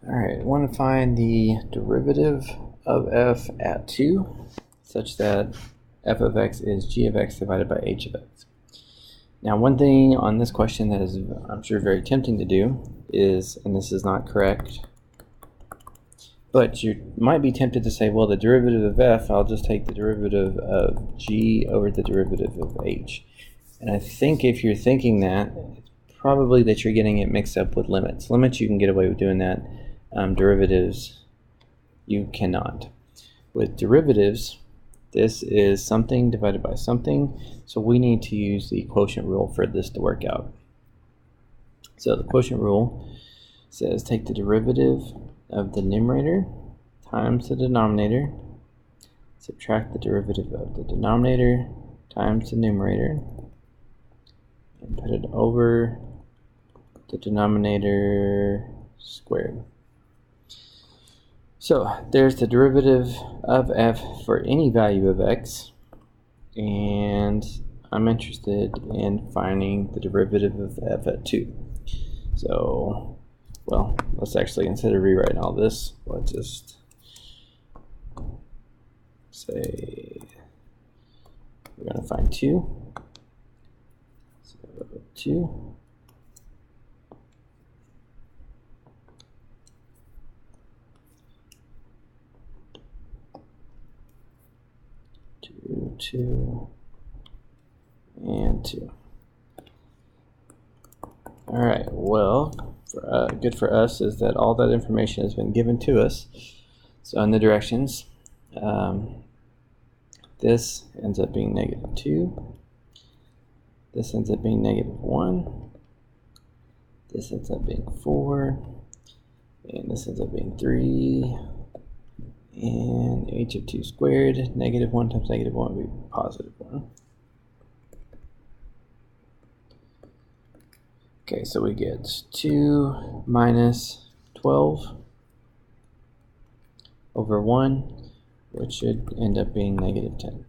Alright, I want to find the derivative of f at 2 such that f of x is g of x divided by h of x. Now, one thing on this question that is, I'm sure, very tempting to do is, and this is not correct, but you might be tempted to say, well, the derivative of f, I'll just take the derivative of g over the derivative of h. And I think if you're thinking that, it's probably that you're getting it mixed up with limits. Limits, you can get away with doing that. Derivatives, you cannot. With derivatives, this is something divided by something, so we need to use the quotient rule for this to work out. So the quotient rule says take the derivative of the numerator times the denominator, subtract the derivative of the denominator times the numerator, and put it over the denominator squared. So there's the derivative of f for any value of x, and I'm interested in finding the derivative of f at 2. So, well, let's actually, instead of rewriting all this, let's just say we're going to find 2. So 2. Two and 2. All right. Well, good for us is that all that information has been given to us. So in the directions, this ends up being -2. This ends up being -1. This ends up being 4, and this ends up being 3. And h of 2 squared, -1 times -1 would be +1. Okay, so we get 2 minus 12 over 1, which should end up being -10.